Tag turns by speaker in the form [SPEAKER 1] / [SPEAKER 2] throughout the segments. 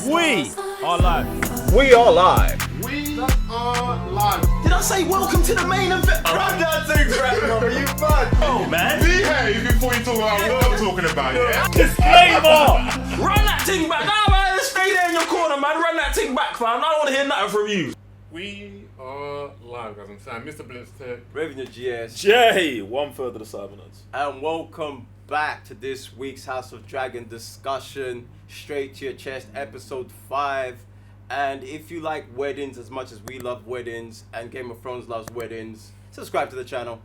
[SPEAKER 1] We are live.
[SPEAKER 2] We are live.
[SPEAKER 3] We are live.
[SPEAKER 4] Did I say welcome to the main event?
[SPEAKER 3] Run that thing, bro. You mad?
[SPEAKER 1] Oh, man.
[SPEAKER 3] Behave before you talk about what I'm talking about, yeah?
[SPEAKER 1] Disclaimer.
[SPEAKER 4] Run that thing back. Nah, man, stay there in your corner, man. Run that thing back, fam. I don't want to hear nothing from you.
[SPEAKER 3] We are live, guys. I'm saying, Mr. Blitz Tech.
[SPEAKER 2] Revenue GS.
[SPEAKER 1] Jay, 1/3 of the Cybernuts.
[SPEAKER 2] And welcome back to this week's House of Dragon discussion. Straight to your chest, episode 5. And if you like weddings as much as we love weddings and Game of Thrones loves weddings, subscribe to the channel.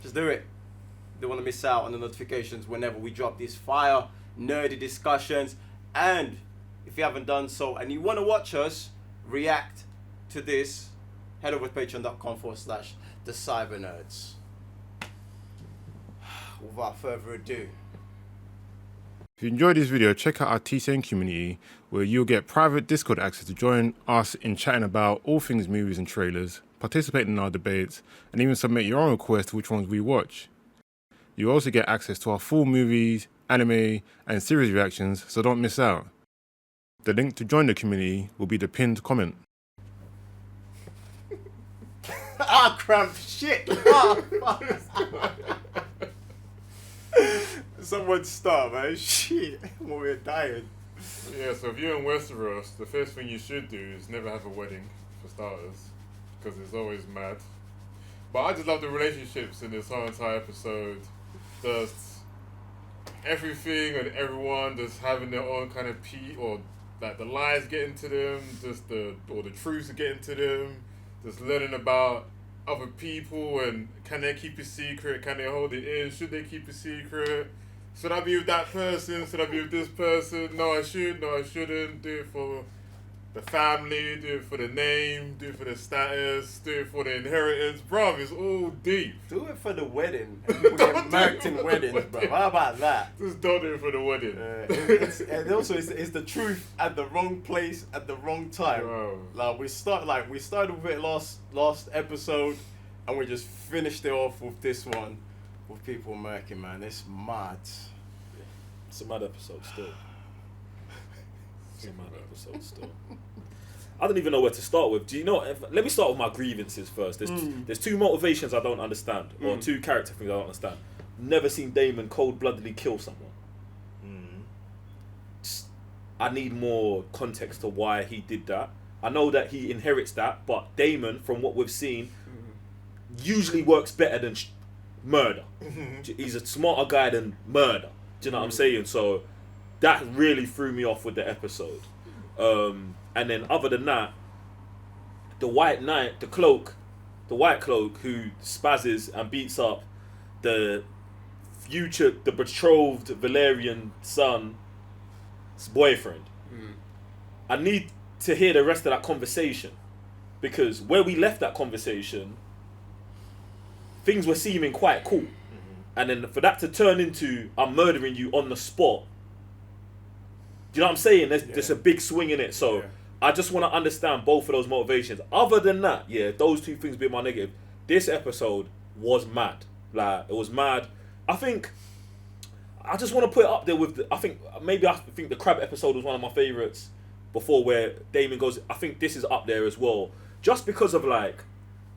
[SPEAKER 2] Just do it. Don't want to miss out on the notifications whenever we drop these fire, nerdy discussions. And if you haven't done so and you want to watch us react to this, head over to patreon.com/thecybernerds. Without further ado,
[SPEAKER 5] if you enjoyed this video, check out our TCN community where you'll get private Discord access to join us in chatting about all things movies and trailers, participate in our debates, and even submit your own requests to which ones we watch. You also get access to our full movies, anime, and series reactions, so don't miss out. The link to join the community will be the pinned comment.
[SPEAKER 2] cramp shit. Someone stop, man. Shit. We're dying.
[SPEAKER 3] Yeah, so if you're in Westeros, the first thing you should do is never have a wedding, for starters, because it's always mad. But I just love the relationships in this whole entire episode. Just everything and everyone just having their own kind of or like the lies getting to them, the truths are getting to them, just learning about other people and can they keep a secret, can they hold it in, should they keep a secret, should I be with that person, should I be with this person, no I shouldn't, do it for the family, do it for the name, do it for the status, do it for the inheritance, bruv, it's all deep.
[SPEAKER 2] Do it for the wedding. We get married in weddings, bro. How about that?
[SPEAKER 3] Just don't do it for the wedding.
[SPEAKER 2] And also, it's the truth at the wrong place at the wrong time.
[SPEAKER 3] Bro.
[SPEAKER 2] We started with it last episode, and we just finished it off with this one, with people murking, man. It's mad.
[SPEAKER 1] It's a mad episode still. I don't even know where to start with. Do you know? Let me start with my grievances first. There's two motivations I don't understand, or two character things I don't understand. Never seen Daemon cold-bloodedly kill someone. I need more context to why he did that. I know that he inherits that, but Daemon, from what we've seen, usually works better than murder. He's a smarter guy than murder. Do you know what I'm saying? So that really threw me off with the episode. And then other than that, the White Knight, the White Cloak, who spazzes and beats up the betrothed Velaryon son's boyfriend. I need to hear the rest of that conversation, because where we left that conversation, things were seeming quite cool. And then for that to turn into, I'm murdering you on the spot, do you know what I'm saying? There's a big swing in it. So I just want to understand both of those motivations. Other than that, those two things being my negative. This episode was mad. Like, it was mad. I think I just want to put it up there with I think the crab episode was one of my favorites before, where Daemon goes. I think this is up there as well, just because of like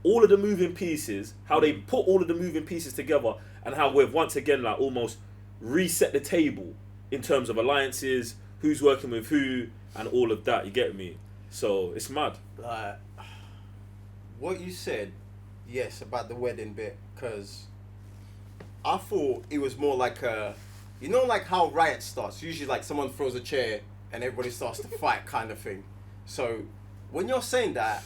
[SPEAKER 1] all of the moving pieces, how they put all of the moving pieces together, and how we've once again like almost reset the table in terms of alliances, who's working with who, and all of that. You get me? So it's mad.
[SPEAKER 2] Like what you said, yes, about the wedding bit, because I thought it was more like like how riot starts. Usually, like someone throws a chair and everybody starts to fight, kind of thing. So when you're saying that,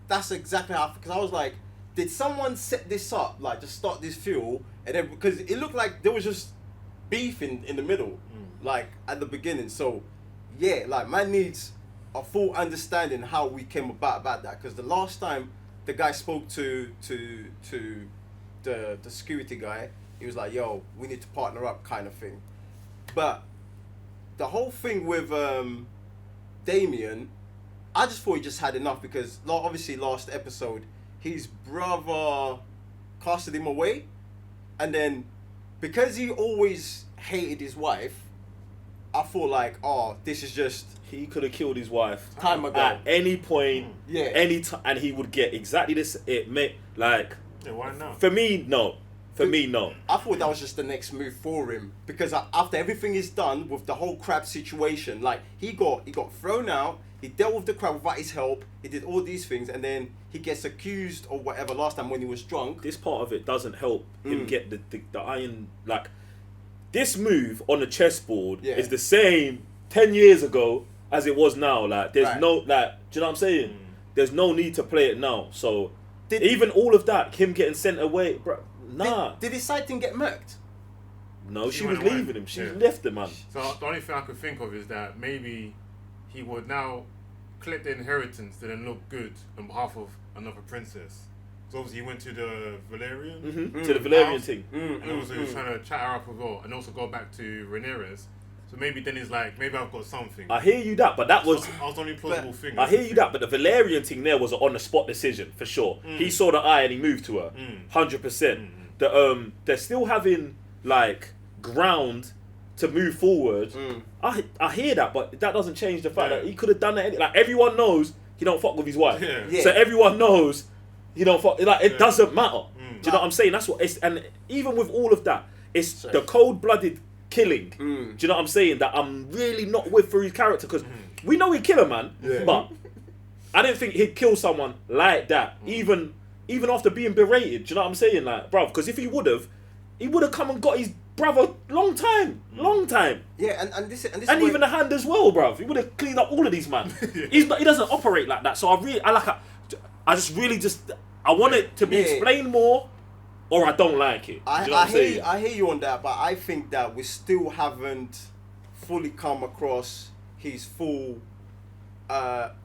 [SPEAKER 2] that's exactly how. Because I was like, did someone set this up, like just start this fuel, and then because it looked like there was just beef in the middle, like at the beginning. So yeah, like man needs a full understanding how we came about that, because the last time the guy spoke to the security guy, he was like, yo, we need to partner up, kind of thing. But the whole thing with Damien, I just thought he just had enough, because obviously last episode his brother casted him away, and then because he always hated his wife, I thought like, oh, this is just
[SPEAKER 1] He could have killed his wife
[SPEAKER 2] time ago.
[SPEAKER 1] at any point,
[SPEAKER 2] Yeah.
[SPEAKER 1] any time, and he would get exactly this. It may like
[SPEAKER 3] Yeah, why not?
[SPEAKER 1] for me, no. For me, no.
[SPEAKER 2] I thought that was just the next move for him because after everything is done with the whole crab situation, like he got thrown out, he dealt with the crab without his help, he did all these things, and then he gets accused or whatever last time when he was drunk.
[SPEAKER 1] This part of it doesn't help him get the iron. Like this move on the chessboard
[SPEAKER 2] Yeah.
[SPEAKER 1] is the same 10 years ago as it was now. Like there's
[SPEAKER 2] Right.
[SPEAKER 1] no like, do you know what I'm saying? There's no need to play it now. So
[SPEAKER 2] Did-
[SPEAKER 1] even all of that, him getting sent away, bro. Nah,
[SPEAKER 2] Did his side thing get murked?
[SPEAKER 1] no, she was
[SPEAKER 3] went away.
[SPEAKER 1] leaving him. She
[SPEAKER 3] Yeah.
[SPEAKER 1] left the man.
[SPEAKER 3] So the only thing I could think of is that maybe he would now collect the inheritance to then look good on behalf of another princess. So obviously he went to the Velaryons.
[SPEAKER 1] To the Valerian
[SPEAKER 3] house,
[SPEAKER 1] thing.
[SPEAKER 3] and also he was trying to chat her up as well, and also go back to Rhaenyra's. So maybe then he's like, maybe I've got something.
[SPEAKER 1] I hear you that, but that was.
[SPEAKER 3] That was the only plausible thing.
[SPEAKER 1] I hear you that, but the Valerian thing there was an on the spot decision for sure. He saw the eye and he moved to her, 100%. They're still having like ground to move forward. I hear that, but that doesn't change the fact
[SPEAKER 3] Yeah.
[SPEAKER 1] that he could have done that. Like everyone knows he don't fuck with his wife,
[SPEAKER 3] Yeah.
[SPEAKER 2] Yeah.
[SPEAKER 1] so everyone knows he don't fuck. Like it doesn't matter. Do you know what I'm saying? That's what it's. And even with all of that, it's the cold-blooded killing. Do you know what I'm saying? That I'm really not with for his character because we know he'd kill a man, but I didn't think he'd kill someone like that. Even after being berated. Do you know what I'm saying? Like, bruv, because if he would have come and got his brother long time.
[SPEAKER 2] Yeah, and this
[SPEAKER 1] And
[SPEAKER 2] where-
[SPEAKER 1] even the hand as well, bruv. He would have cleaned up all of these man. He doesn't operate like that. So I want it to be
[SPEAKER 2] Yeah.
[SPEAKER 1] explained more, or I don't like it. Do you know what I'm saying?
[SPEAKER 2] I hear you on that, but I think that we still haven't fully come across his full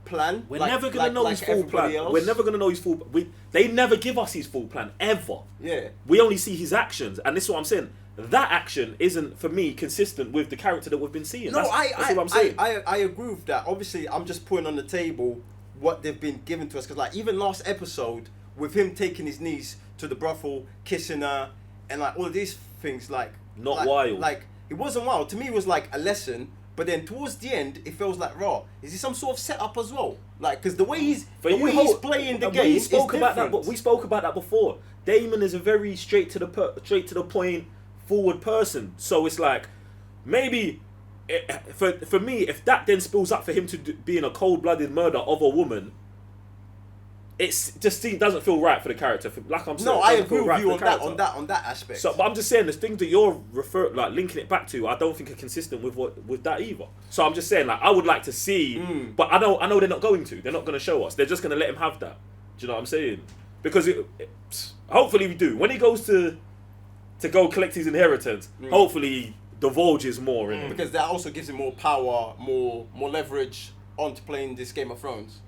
[SPEAKER 2] plan.
[SPEAKER 1] We're never gonna know his full plan.
[SPEAKER 2] else.
[SPEAKER 1] We're never gonna know his full. They never give us his full plan ever.
[SPEAKER 2] Yeah.
[SPEAKER 1] We only see his actions, and this is what I'm saying. That action isn't for me consistent with the character that we've been seeing.
[SPEAKER 2] No,
[SPEAKER 1] that's what I'm saying.
[SPEAKER 2] I agree with that. Obviously, I'm just putting on the table what they've been given to us because, like, even last episode with him taking his niece to the brothel, kissing her, and like all of these things,
[SPEAKER 1] Not wild.
[SPEAKER 2] Like it wasn't wild. To me, it was like a lesson. But then towards the end, it feels like raw. Is he some sort of setup as well? Like, because the way he's he's playing the game is different.
[SPEAKER 1] We spoke about that before. Daemon is a very straight to the point, forward person. So it's like maybe for me, if that then spills up for him to be in a cold-blooded murder of a woman, it just doesn't feel right for the character. Like I'm saying,
[SPEAKER 2] No,
[SPEAKER 1] it
[SPEAKER 2] I
[SPEAKER 1] doesn't
[SPEAKER 2] agree
[SPEAKER 1] feel
[SPEAKER 2] with
[SPEAKER 1] right
[SPEAKER 2] you
[SPEAKER 1] for
[SPEAKER 2] on
[SPEAKER 1] the
[SPEAKER 2] that,
[SPEAKER 1] character.
[SPEAKER 2] on that aspect.
[SPEAKER 1] So, but I'm just saying the things that you're linking it back to, I don't think are consistent with that either. So I'm just saying, like, I would like to see, but I know they're not going to. They're not going to show us. They're just going to let him have that. Do you know what I'm saying? Because hopefully we do. When he goes to go collect his inheritance, hopefully he divulges more in it.
[SPEAKER 2] Because that also gives him more power, more leverage onto playing this Game of Thrones.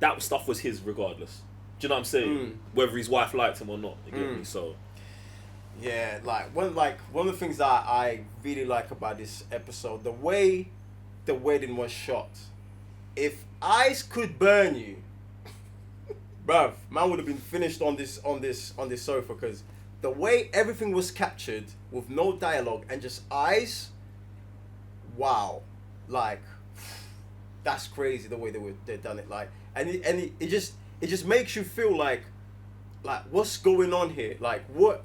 [SPEAKER 1] That stuff was his regardless. Do you know what I'm saying? Whether his wife liked him or not. You get me? So
[SPEAKER 2] Yeah, one of the things that I really like about this episode, the way the wedding was shot. If ice could burn you, bruv, man would have been finished on this sofa because the way everything was captured with no dialogue and just eyes, wow, like that's crazy the way they done it. Like, and it just makes you feel like what's going on here? Like what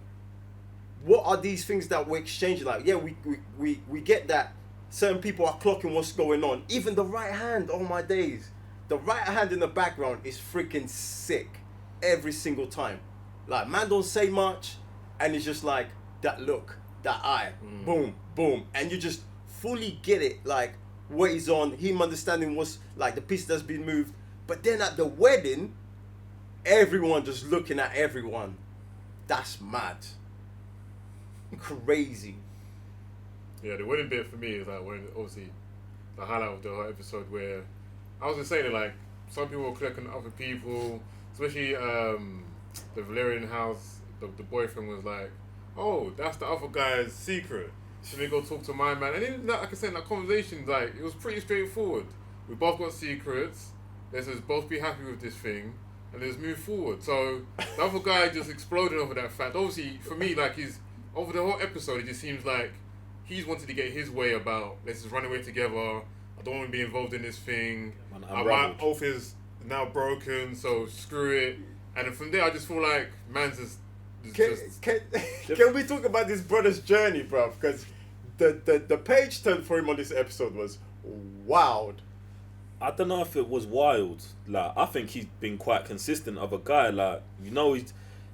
[SPEAKER 2] are these things that we're exchanging? Like, yeah, we get that certain people are clocking what's going on. Even the right hand, oh my days. The right hand in the background is freaking sick every single time. Like, man don't say much, and it's just like that look, that eye, boom, boom, and you just fully get it, like what he's on, him understanding what's like the piece that's been moved. But then at the wedding, everyone just looking at everyone. That's mad. Crazy.
[SPEAKER 3] Yeah, the wedding bit for me is like when obviously the highlight of the whole episode where I was just saying like some people were clicking other people, especially the Valerian house. The boyfriend was like, "Oh, that's the other guy's secret. Should we go talk to my man?" And even that, like I said, in that conversation, like it was pretty straightforward. We both got secrets. Let's just both be happy with this thing and let's move forward. So the other guy just exploded over that fact. Obviously, for me, like he's over the whole episode, it just seems like he's wanted to get his way about, let's just run away together. I don't want to be involved in this thing. My oath is now broken, so screw it. And then from there, I just feel like man's just...
[SPEAKER 2] Can we talk about this brother's journey, bruv? Because the page turn for him on this episode was wild.
[SPEAKER 1] I don't know if it was wild. Like, I think he's been quite consistent of a guy. Like, you know,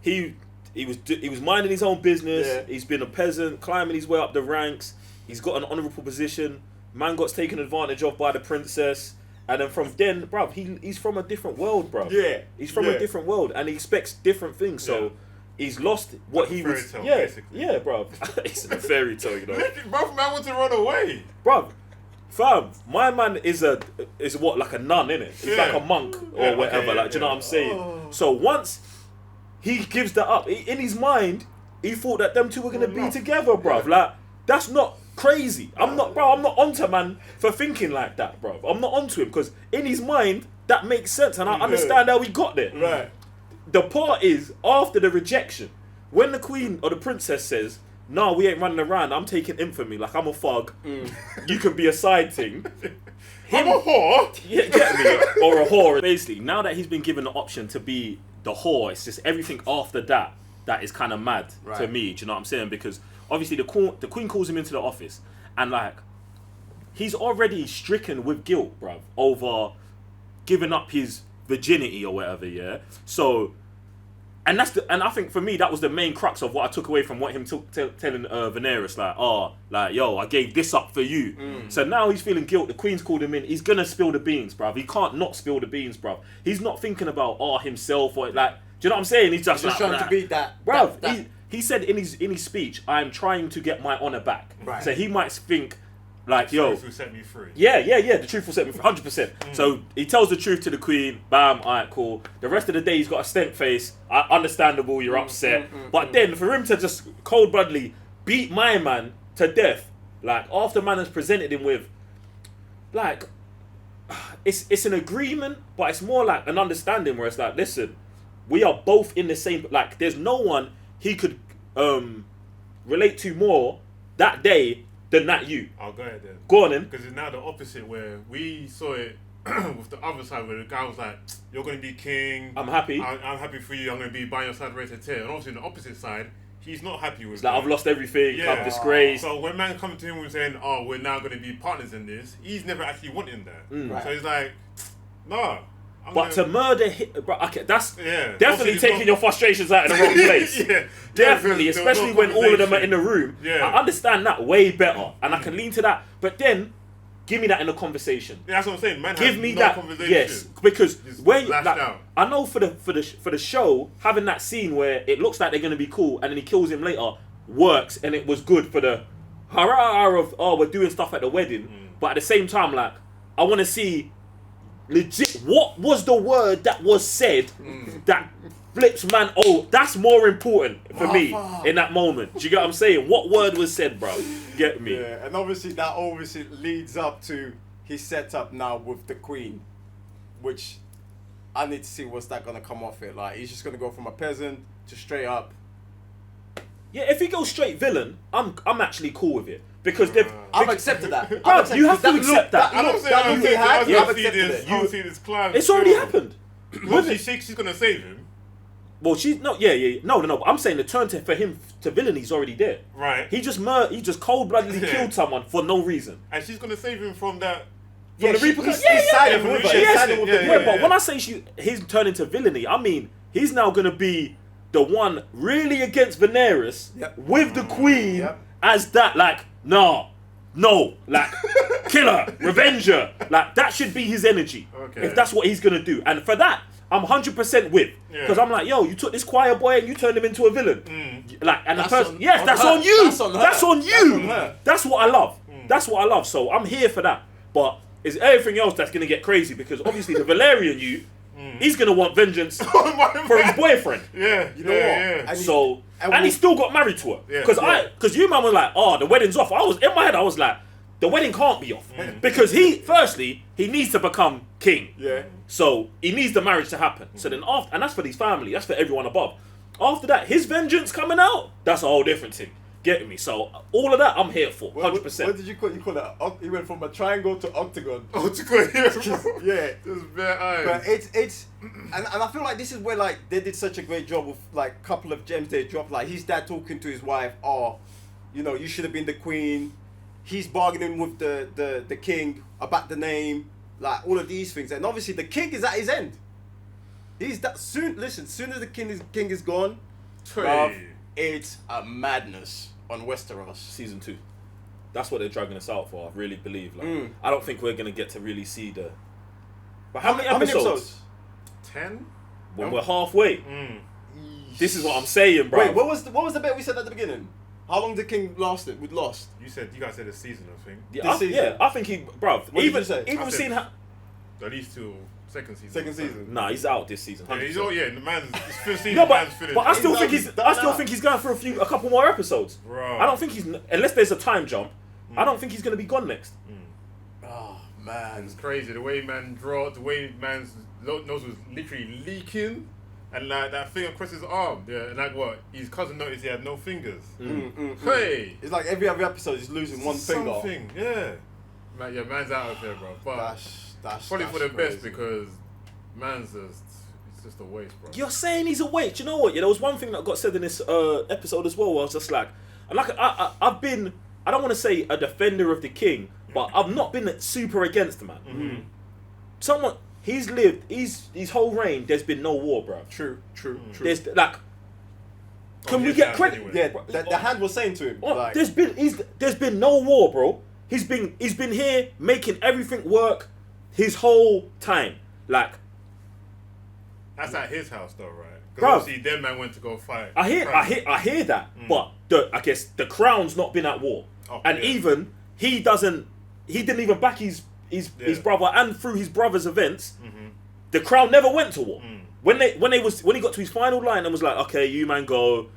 [SPEAKER 1] he was minding his own business.
[SPEAKER 2] Yeah.
[SPEAKER 1] He's been a peasant, climbing his way up the ranks. He's got an honourable position. Man got taken advantage of by the princess. And then from then, bruv, he's from a different world, bruv.
[SPEAKER 2] Yeah.
[SPEAKER 1] He's from a different world, and he expects different things. So he's lost what he was.
[SPEAKER 3] Basically.
[SPEAKER 1] Yeah, bruv. It's a fairy tale, you know.
[SPEAKER 3] Both man want to run away.
[SPEAKER 1] Bruv, fam, my man is what, like a nun, innit? He's like a monk or whatever. Do you know what I'm saying? So once he gives that up, in his mind, he thought that them two were gonna be together, bruv. Like, that's not crazy. I'm not onto man for thinking like that, bruv. I'm not onto him, because in his mind that makes sense, and I understand how he got there.
[SPEAKER 2] Right.
[SPEAKER 1] The part is after the rejection, when the queen or the princess says, "No, we ain't running around. I'm taking infamy. Like, I'm a thug. You can be a side thing."
[SPEAKER 3] I'm a whore.
[SPEAKER 1] Yeah, get me? Or a whore. Basically, now that he's been given the option to be the whore, it's just everything after that is kind of mad to me. Do you know what I'm saying? Because obviously the queen calls him into the office, and like, he's already stricken with guilt, bruv, over giving up his virginity or whatever. Yeah. So, and I think for me that was the main crux of what I took away from what him telling Viserys, like, yo, I gave this up for you. So now he's feeling guilt. The queen's called him in. He's gonna spill the beans, bruv. He can't not spill the beans, bruv. He's not thinking about himself or like. Do you know what I'm saying? He's just like,
[SPEAKER 2] trying to be that,
[SPEAKER 1] bruv. He said in his speech, "I'm trying to get my honor back."
[SPEAKER 2] Right.
[SPEAKER 1] So he might think, like, yo,
[SPEAKER 3] The truth will set me free.
[SPEAKER 1] Yeah. The truth will set me free, 100%. So he tells the truth to the queen. Bam. All right, cool. The rest of the day he's got a stank face. Understandable. You're upset. But then for him to just cold-bloodedly beat my man to death, like after man has presented him with, like, it's an agreement, but it's more like an understanding where it's like, listen, we are both in the same. Like, there's no one he could relate to more that day than that you.
[SPEAKER 3] I'll go ahead then.
[SPEAKER 1] Go on then.
[SPEAKER 3] Because it's now the opposite, where we saw it with the other side, where the guy was like, "You're going to be king.
[SPEAKER 1] I'm happy.
[SPEAKER 3] I'm happy for you. I'm going to be by your side, ready to tear." And obviously, on the opposite side, he's not happy with
[SPEAKER 1] Like,
[SPEAKER 3] that.
[SPEAKER 1] I've lost everything. I'm disgraced.
[SPEAKER 3] So when man come to him and saying, "Oh, we're now going to be partners in this," he's never actually wanting that.
[SPEAKER 2] Right.
[SPEAKER 3] So he's like, "No."
[SPEAKER 1] But to murder him, bro, okay, that's definitely
[SPEAKER 3] Obviously,
[SPEAKER 1] taking your frustrations out in the wrong place. Definitely,
[SPEAKER 3] because
[SPEAKER 1] especially
[SPEAKER 3] there was
[SPEAKER 1] when
[SPEAKER 3] no
[SPEAKER 1] all of them are
[SPEAKER 3] conversation.
[SPEAKER 1] in the room.
[SPEAKER 3] Yeah.
[SPEAKER 1] I understand that way better, and I can lean to that. But then, give me that in a conversation.
[SPEAKER 3] Yeah, that's what I'm saying. Man,
[SPEAKER 1] Give
[SPEAKER 3] has
[SPEAKER 1] me
[SPEAKER 3] no
[SPEAKER 1] that,
[SPEAKER 3] conversation.
[SPEAKER 1] yes, because
[SPEAKER 3] Just
[SPEAKER 1] when
[SPEAKER 3] lashed
[SPEAKER 1] like,
[SPEAKER 3] out.
[SPEAKER 1] I know for the show, having that scene where it looks like they're gonna be cool, and then he kills him later, works, and it was good for the hurrah of we're doing stuff at the wedding. But at the same time, like, I want to see legit what was the word that was said that flips man. Oh, that's more important for me in that moment. Do you get what I'm saying? What word was said, bro? Get me?
[SPEAKER 2] Yeah, and obviously that leads up to his setup now with the queen, which I need to see what's that gonna come off it. Like, he's just gonna go from a peasant to straight up.
[SPEAKER 1] Yeah, if he goes straight villain, I'm actually cool with it because they've.
[SPEAKER 2] I've accepted that.
[SPEAKER 1] Bro, you have to accept that.
[SPEAKER 3] I don't
[SPEAKER 2] that look he had, I've accepted it.
[SPEAKER 3] I don't see this climb.
[SPEAKER 1] It's already happened.
[SPEAKER 3] Well, she thinks she's gonna save him.
[SPEAKER 1] Well, she's no, no. I'm saying the turn for him to villain, he's already there.
[SPEAKER 3] Right.
[SPEAKER 1] He just cold-bloodedly killed someone for no reason.
[SPEAKER 3] And she's gonna save him from that.
[SPEAKER 1] From the repercussions. He's
[SPEAKER 2] siding with her. He's siding with her.
[SPEAKER 1] But when I say he's turning to villainy, I mean he's now gonna be the one really against Viserys with the queen as that, like, no, like, killer, revenger, like, that should be his energy.
[SPEAKER 3] Okay.
[SPEAKER 1] If that's what he's gonna do, and for that, I'm 100% with, because I'm like, yo, you took this choir boy and you turned him into a villain, like, and
[SPEAKER 2] That's
[SPEAKER 1] the person,
[SPEAKER 2] on-
[SPEAKER 1] yes,
[SPEAKER 2] on
[SPEAKER 1] that's
[SPEAKER 2] her.
[SPEAKER 1] on you,
[SPEAKER 2] That's on her.
[SPEAKER 1] that's on you,
[SPEAKER 2] That's on her.
[SPEAKER 1] that's what I love, that's what I love. So I'm here for that, but it's everything else that's gonna get crazy, because obviously the Velaryon he's gonna want vengeance for his boyfriend.
[SPEAKER 3] Yeah.
[SPEAKER 2] You know what?
[SPEAKER 3] Yeah.
[SPEAKER 2] And
[SPEAKER 1] He still got married to her.
[SPEAKER 3] Yeah.
[SPEAKER 1] Because you man was like, oh, the wedding's off. I was in my head. I was like, the wedding can't be off because he needs to become king.
[SPEAKER 2] Yeah.
[SPEAKER 1] So he needs the marriage to happen. So then after, and that's for his family. That's for everyone above. After that, his vengeance coming out. That's a whole different thing. Get me? So all of that I'm here for, 100%.
[SPEAKER 2] What did you call it? You went from a triangle to octagon.
[SPEAKER 3] Octagon,
[SPEAKER 2] Yeah.
[SPEAKER 3] Just bare eyes.
[SPEAKER 2] But it's and I feel like this is where like they did such a great job with like a couple of gems they dropped. Like his dad talking to his wife, oh, you know, you should have been the queen. He's bargaining with the king about the name, like all of these things. And obviously the king is at his end. He's that soon. Listen, soon as the king is gone, bruv, it's a madness on Westeros.
[SPEAKER 1] Season 2. That's what they're dragging us out for. I really believe. Like, I don't think we're gonna get to really see the. But how many episodes?
[SPEAKER 3] 10.
[SPEAKER 1] When we're halfway. This is what I'm saying, bro.
[SPEAKER 2] Wait, what was the bet we said at the beginning? How long did King last it? We lost.
[SPEAKER 3] You guys said a season, I think.
[SPEAKER 1] Yeah, I think he, bro. Even seeing how.
[SPEAKER 3] At least till second season.
[SPEAKER 2] Second season.
[SPEAKER 1] Nah, he's out this season.
[SPEAKER 3] Yeah, the man's first season.
[SPEAKER 1] No,
[SPEAKER 3] man's finished.
[SPEAKER 1] but I still think he's going for a couple more episodes.
[SPEAKER 3] Bro.
[SPEAKER 1] I don't think he's, unless there's a time jump. I don't think he's gonna be gone next.
[SPEAKER 2] Oh man,
[SPEAKER 3] it's crazy the way man draw, the way man's nose was literally leaking, and like that thing across his arm. Yeah, and like what? His cousin noticed he had no fingers. Hey,
[SPEAKER 2] it's like every other episode he's losing one finger.
[SPEAKER 3] Something, yeah. Man, yeah, man's out of here, bro. But that's probably for the best because man's it's just a waste, bro.
[SPEAKER 1] You're saying he's a waste. You know what? Yeah, there was one thing that got said in this episode as well. Where I was just like, I've been. I don't want to say a defender of the king, but I've not been super against the man. He's lived his whole reign. There's been no war, bro.
[SPEAKER 2] True.
[SPEAKER 1] There's like, can we get credit?
[SPEAKER 2] Anyway. Yeah, the hand was saying to him. Like,
[SPEAKER 1] there's been no war, bro. He's been here making everything work his whole time. Like,
[SPEAKER 3] that's at his house though, right?
[SPEAKER 1] Bro,
[SPEAKER 3] obviously them man went to go fight.
[SPEAKER 1] I hear that, but I guess the crown's not been at war, even he didn't even back his brother, and through his brother's events, the crown never went to war. When he got to his final line and was like, okay, you man go,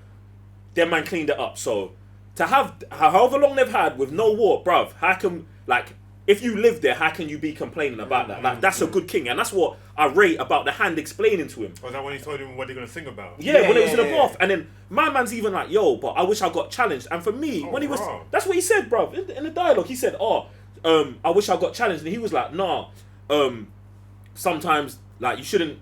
[SPEAKER 1] them man cleaned it up. So to have however long they've had with no war, bruv, how can, like, if you live there, how can you be complaining about that? Like, that's a good king, and that's what I rate about the hand explaining to him.
[SPEAKER 3] Was that when he told him what they're gonna sing about?
[SPEAKER 1] Yeah, when it was in the bath, and then my man's even like, "Yo, but I wish I got challenged." And for me, when he was, that's what he said, bruv, in the dialogue. He said, I wish I got challenged," and he was like, "Nah, sometimes like you shouldn't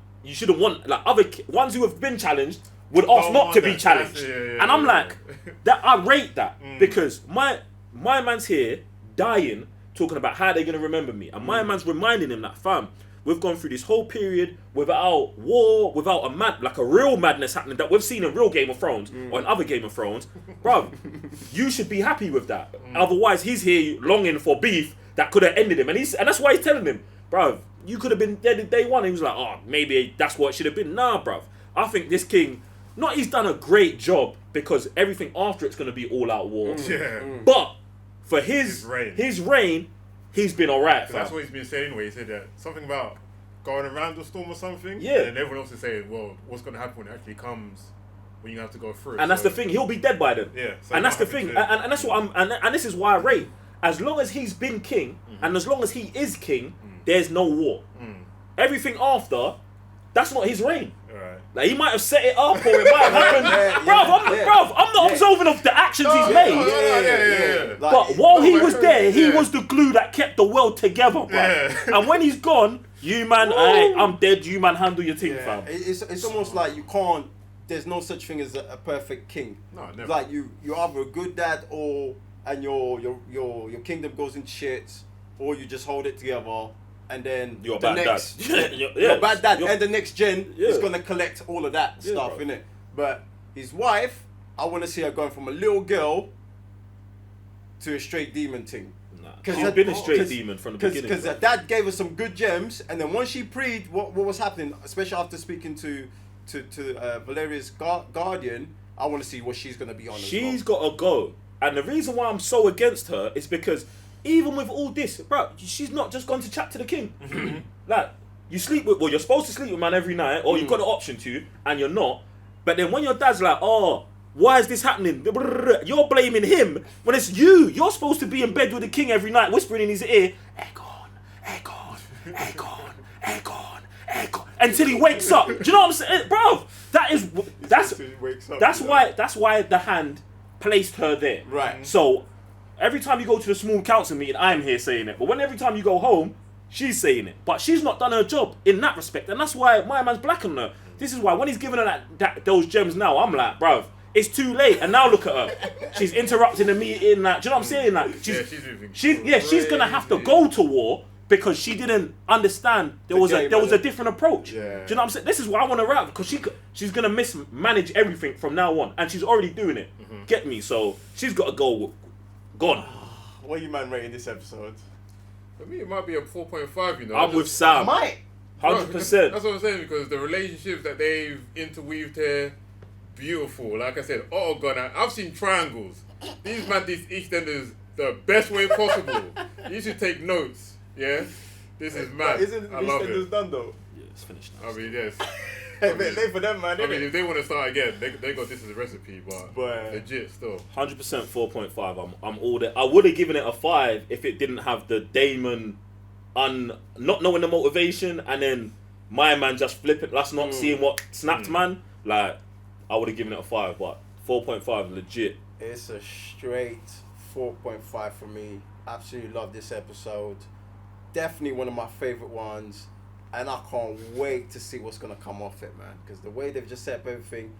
[SPEAKER 1] want, like, other ones who have been challenged would ask not to be challenged." And I'm like, that I rate that because my man's here dying, talking about how they're going to remember me. And my man's reminding him that, fam, we've gone through this whole period without war, without a real madness happening that we've seen in real Game of Thrones or in other Game of Thrones. Bruv, you should be happy with that. Otherwise, he's here longing for beef that could have ended him. And that's why he's telling him, bruv, you could have been dead at day one. He was like, oh, maybe that's what it should have been. Nah, bruv. I think this king, he's done a great job because everything after it's going to be all out war. But for his reign, he's been alright.
[SPEAKER 3] That's what he's been saying anyway. He said that something about going around the storm or something.
[SPEAKER 1] Yeah.
[SPEAKER 3] And everyone else is saying, well, what's going to happen when it actually comes, when you have to go through it.
[SPEAKER 1] And that's the thing. He'll be dead by then.
[SPEAKER 3] Yeah. So
[SPEAKER 1] and that's the thing. And that's what and this is why I rate. As long as he's been king, and as long as he is king, there's no war. Everything after, that's not his reign.
[SPEAKER 3] Right.
[SPEAKER 1] Like, he might have set it up, or it might have happened. Bruv, I'm not absolving of the actions he's made. But while he was there, he was the glue that kept the world together, bruv. And when he's gone, you man, I'm dead. You man, handle your thing, fam.
[SPEAKER 2] It's almost like you can't. There's no such thing as a perfect king.
[SPEAKER 3] No, never.
[SPEAKER 2] Like you're either a good dad and your kingdom goes into shit, or you just hold it together. And then
[SPEAKER 1] you're the next,
[SPEAKER 2] you're bad dad, and the next gen is gonna collect all of that stuff, innit? But his wife, I want to see her going from a little girl to a straight demon thing.
[SPEAKER 1] She's been a straight demon from the beginning.
[SPEAKER 2] Because her dad gave her some good gems, and then once she preed, what was happening, especially after speaking to Valeria's guardian, I want to see what she's gonna be on.
[SPEAKER 1] She's got to go, and the reason why I'm so against her is because, even with all this, bro, she's not just gone to chat to the king. Like, you're supposed to sleep with man every night, or you've got the option to, and you're not. But then when your dad's like, oh, why is this happening? You're blaming him when it's you. You're supposed to be in bed with the king every night, whispering in his ear, Aegon, Aegon, Aegon, Aegon, Aegon, until he wakes up. Do you know what I'm saying, bro? That's why the hand placed her there.
[SPEAKER 2] Right.
[SPEAKER 1] So every time you go to the small council meeting, I'm here saying it. But when every time you go home, she's saying it. But she's not done her job in that respect. And that's why my man's blacking her. This is why when he's giving her those gems now, I'm like, bruv, it's too late. And now look at her. She's interrupting the meeting. Like, do you know what I'm saying? Like, she's gonna have to go to war because she didn't understand there was a different approach.
[SPEAKER 2] Yeah.
[SPEAKER 1] Do you know what I'm saying? This is why I want to rap because she's gonna mismanage everything from now on, and she's already doing it. Get me? So she's got to go. Gone.
[SPEAKER 2] What are you man rating this episode?
[SPEAKER 3] For me, it might be a 4.5. You know,
[SPEAKER 1] I'm with Sam.
[SPEAKER 2] Might.
[SPEAKER 1] 100%.
[SPEAKER 3] That's what I'm saying, because the relationships that they've interweaved here, beautiful. Like I said, I've seen triangles. These EastEnders the best way possible. You should take notes. Yeah, this is mad.
[SPEAKER 2] Isn't
[SPEAKER 3] I love
[SPEAKER 2] EastEnders
[SPEAKER 3] it.
[SPEAKER 2] done though?
[SPEAKER 1] Yeah, it's finished now.
[SPEAKER 3] I mean, yes.
[SPEAKER 2] A bit late for them, man.
[SPEAKER 3] I mean, if they want to start again, they got this as a recipe, but legit still.
[SPEAKER 1] 100% 4.5. I'm all there. I would have given it a 5 if it didn't have the Daemon not knowing the motivation and then my man just flipping. That's not seeing what snapped, man. Like, I would have given it a 5, but 4.5 legit.
[SPEAKER 2] It's a straight 4.5 for me. Absolutely love this episode. Definitely one of my favorite ones. And I can't wait to see what's going to come off it, man. Because the way they've just set up everything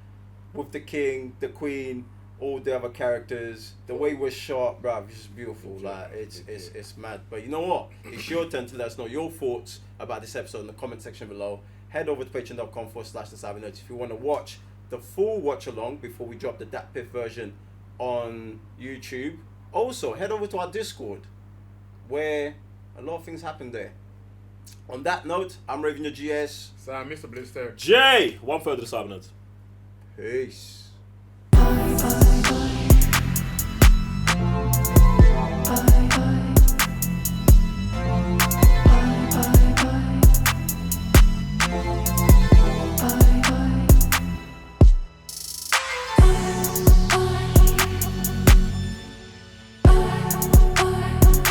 [SPEAKER 2] with the king, the queen, all the other characters, the way we're shot, bruv, it's just beautiful. Like, it's mad. But you know what? It's your turn to let us know your thoughts about this episode in the comment section below. Head over to patreon.com/thecybernerds if you want to watch the full watch along before we drop the Dat Piff version on YouTube. Also, head over to our Discord where a lot of things happen there. On that note, I'm Raven your GS.
[SPEAKER 3] Sam, Mr. Blitz there.
[SPEAKER 1] Jay, 1/3 of the Cybernerds.
[SPEAKER 2] Peace.